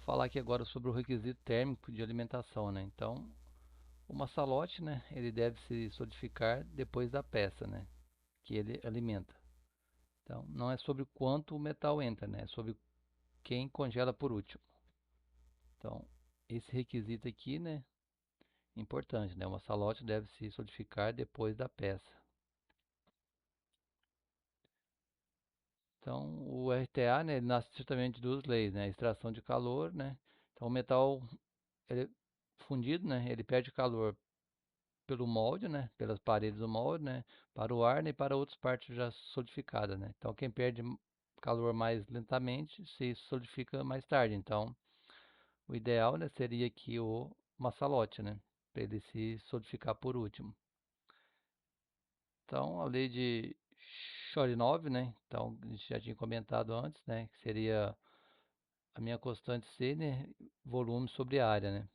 falar aqui agora sobre o requisito térmico de alimentação, né? Então, o maçalote, né, ele deve se solidificar depois da peça, né, que ele alimenta. Então, não é sobre quanto o metal entra, né, é sobre quem congela por último. Então, esse requisito aqui, né, é importante, né? O maçalote deve se solidificar depois da peça. Então, o RTA, né, ele nasce justamente de duas leis, né, a extração de calor, né. Então, o metal ele, fundido, né, ele perde calor pelo molde, né, pelas paredes do molde, né, para o ar né, e para outras partes já solidificadas, né. Então quem perde calor mais lentamente se solidifica mais tarde. Então o ideal, né, seria que o maçalote, né, para ele se solidificar por último. Então a lei de Chorinov, né, então a gente já tinha comentado antes, né, que seria a minha constante C, né, volume sobre área, né.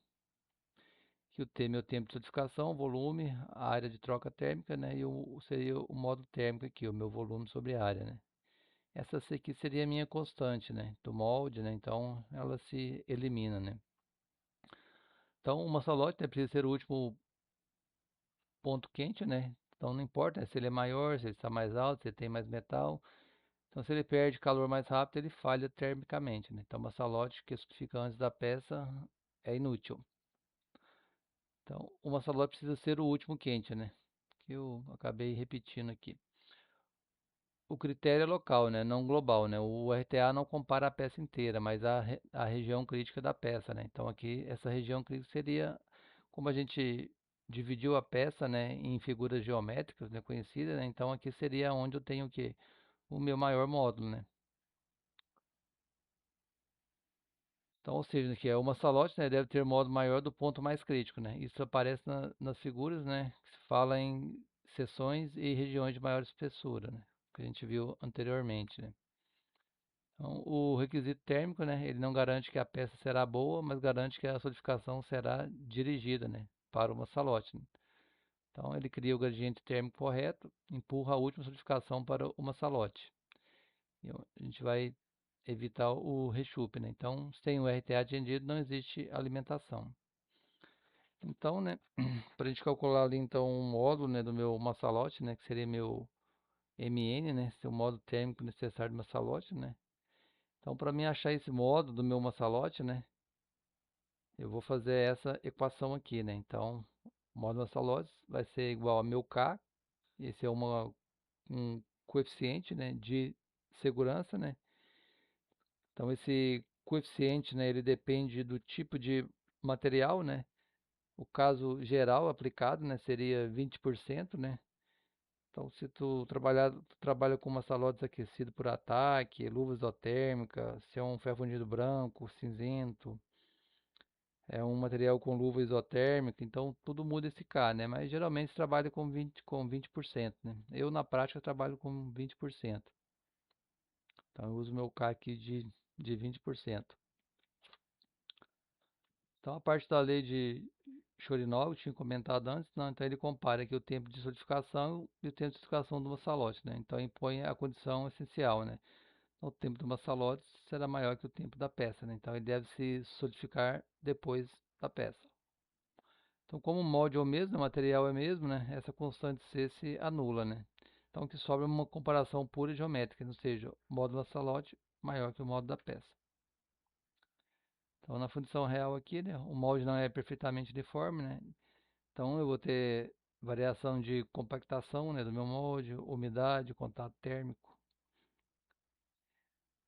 Que o T é o tempo de solidificação, o volume, a área de troca térmica, né? E seria o módulo térmico aqui, o meu volume sobre a área, né? Essa aqui seria a minha constante, né? Do molde, né? Então ela se elimina, né? Então o maçalote né, precisa ser o último ponto quente, né? Então não importa né, se ele é maior, se ele está mais alto, se ele tem mais metal. Então se ele perde calor mais rápido, ele falha termicamente, né? Então o maçalote que fica antes da peça é inútil. Então o maçalote precisa ser o último quente, né? Que eu acabei repetindo aqui. O critério é local, né, não global, né? O RTA não compara a peça inteira, mas a região crítica da peça, né? Então aqui essa região crítica seria como a gente dividiu a peça, né, em figuras geométricas, né, conhecidas, né? Então aqui seria onde eu tenho o quê? O meu maior módulo, né? Então, ou seja, que é uma salote, né, deve ter módulo maior do ponto mais crítico, né? Isso aparece nas figuras, né, que se fala em seções e regiões de maior espessura, né? Que a gente viu anteriormente, né? Então, o requisito térmico, né, ele não garante que a peça será boa, mas garante que a solidificação será dirigida, né, para uma salote, né? Então, ele cria o gradiente térmico correto, empurra a última solidificação para uma salote. E a gente vai evitar o rechupe, né? Então, sem o RTA atendido, não existe alimentação. Então, né, para a gente calcular ali, então, o módulo, né, do meu maçalote, né, que seria meu MN, né, seu módulo térmico necessário do maçalote, né? Então, para mim achar esse módulo do meu maçalote, né, eu vou fazer essa equação aqui, né? Então, o módulo maçalote vai ser igual a meu K, esse é um coeficiente, né, de segurança, né? Então, esse coeficiente, né, ele depende do tipo de material, né? O caso geral aplicado, né, seria 20%, né? Então, se tu trabalha com maçalotes aquecido por ataque, luvas isotérmicas, se é um ferro fundido branco, cinzento, é um material com luva isotérmica, então tudo muda esse K, né? Mas geralmente se trabalha com 20%, né? Eu na prática trabalho com 20%. Então eu uso meu K aqui de 20%. Então a parte da lei de Chorinov, eu tinha comentado antes, não, então ele compara aqui o tempo de solidificação e o tempo de solidificação do maçalote, né? Então impõe a condição essencial, né? Então, o tempo do maçalote será maior que o tempo da peça, né? Então ele deve se solidificar depois da peça. Então, como o molde é o mesmo, o material é o mesmo, né? Essa constante C se anula, né? Então, o que sobra é uma comparação pura e geométrica, ou seja, o módulo da salote maior que o módulo da peça. Então, na função real aqui, né, o molde não é perfeitamente deforme, né? Então, eu vou ter variação de compactação, né, do meu molde, umidade, contato térmico.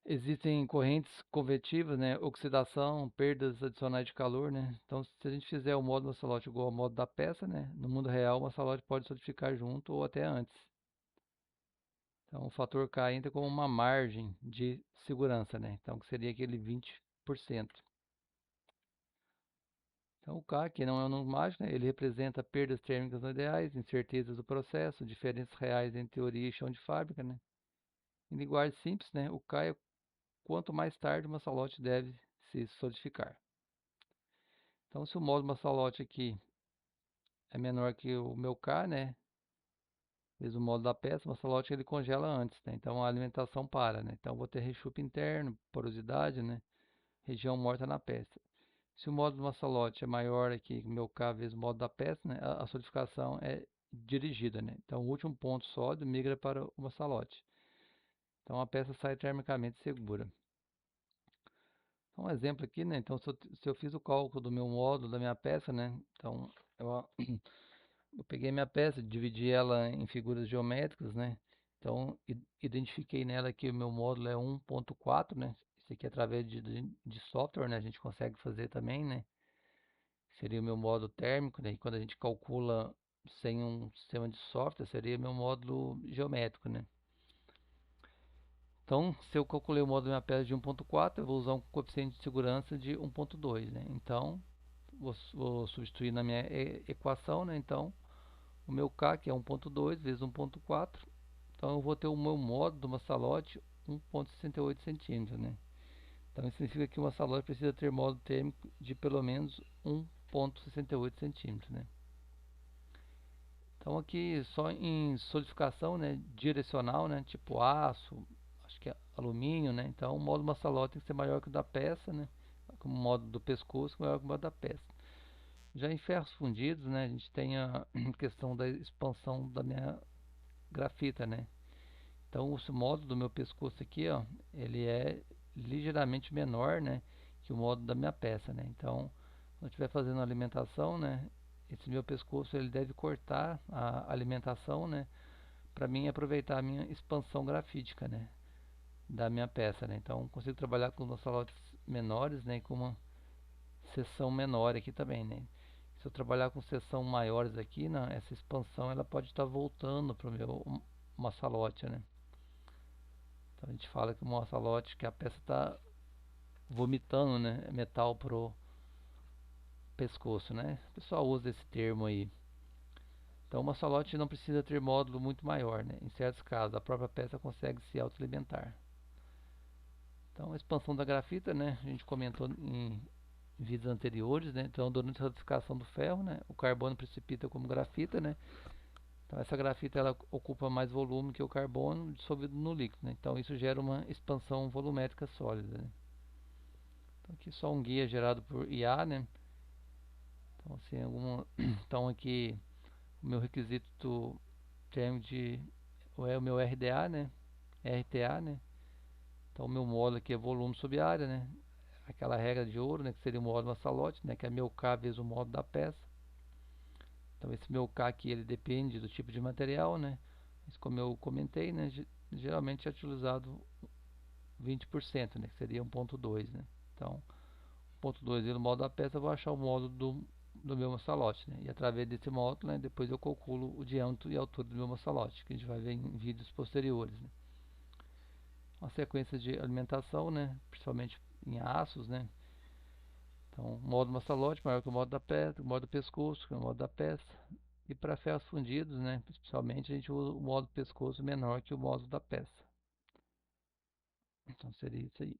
Existem correntes convectivas, né, oxidação, perdas adicionais de calor, né? Então, se a gente fizer o módulo Massalote igual ao módulo da peça, né, no mundo real, o Massalote pode solidificar junto ou até antes. Então, o fator K entra como uma margem de segurança, né? Então, que seria aquele 20%. Então, o K, que não é um número mágico, né, ele representa perdas térmicas não ideais, incertezas do processo, diferenças reais entre teoria e chão de fábrica, né? Em linguagem simples, né, o K é quanto mais tarde o Massalote deve se solidificar. Então, se o módulo Massalote aqui é menor que o meu K, né? Mesmo o módulo da peça, o Massalote ele congela antes, né? Então a alimentação para, né? Então vou ter rechupe interno, porosidade, né? região morta na peça. Se o módulo do maçalote é maior aqui, no meu caso, vezes o módulo da peça, né, a solidificação é dirigida, né? Então o último ponto sólido migra para o maçalote. Então a peça sai termicamente segura. Então, um exemplo aqui, né? Então se eu fiz o cálculo do meu módulo, da minha peça, né? Então eu, eu peguei minha peça, dividi ela em figuras geométricas, né? Então identifiquei nela que o meu módulo é 1.4, né? Isso aqui através de software, né? A gente consegue fazer também, né? Seria o meu módulo térmico, né? E quando a gente calcula sem um sistema de software, seria meu módulo geométrico, né? Então, se eu calculei o módulo da minha peça de 1.4, eu vou usar um coeficiente de segurança de 1.2, né? Então, vou substituir na minha equação, né? Então, o meu K, que é 1.2 vezes 1.4, então eu vou ter o meu módulo do maçalote 1.68 centímetros, né? Então, isso significa que o maçalote precisa ter módulo térmico de pelo menos 1.68 centímetros, né? Então aqui só em solidificação, né, direcional, né, tipo aço, acho que é alumínio, né, então o módulo maçalote tem que ser maior que o da peça, né, como o módulo do pescoço maior que o módulo da peça. Já em ferros fundidos, né, a gente tem a questão da expansão da minha grafita, né. Então o módulo do meu pescoço aqui, ó, ele é ligeiramente menor, né, que o módulo da minha peça, né. Então, quando eu estiver fazendo a alimentação, né, esse meu pescoço ele deve cortar a alimentação, né, para mim aproveitar a minha expansão grafítica, né, da minha peça, né. Então, consigo trabalhar com lançalotes menores, né, e com uma seção menor aqui também, né. Se eu trabalhar com seção maiores aqui, né, essa expansão ela pode estar voltando para o meu maçalote, né. Então a gente fala que o maçalote, que a peça está vomitando, né, metal pro pescoço, né. O pessoal usa esse termo aí. Então o maçalote não precisa ter módulo muito maior, né. Em certos casos, a própria peça consegue se autoalimentar. Então a expansão da grafita, né, a gente comentou em vídeos anteriores, né. Então durante a ratificação do ferro, né, o carbono precipita como grafita, né. Então essa grafita ela ocupa mais volume que o carbono dissolvido no líquido, né? Então isso gera uma expansão volumétrica sólida, né? Então aqui só um guia gerado por IA, né? Então assim, então aqui o meu requisito térmico é o meu RDA, né? RTA, né? Então o meu módulo aqui é volume sobre área, né? Aquela regra de ouro, né? Que seria o módulo maçalote, né? Que é meu K vezes o módulo da peça. Então esse meu K aqui ele depende do tipo de material, né? Mas como eu comentei, né? Geralmente é utilizado 20%, né? Que seria 1.2, né? Então 1.2 no módulo da peça, eu vou achar o módulo do meu maçalote, né? E através desse módulo, né, depois eu calculo o diâmetro e a altura do meu maçalote, que a gente vai ver em vídeos posteriores, né? Uma sequência de alimentação, né, principalmente em aços, né? Então, módulo maçalote maior que o módulo da peça, o módulo do pescoço, que é o módulo da peça. E para ferros fundidos, né, principalmente a gente usa o módulo pescoço menor que o módulo da peça. Então seria isso aí.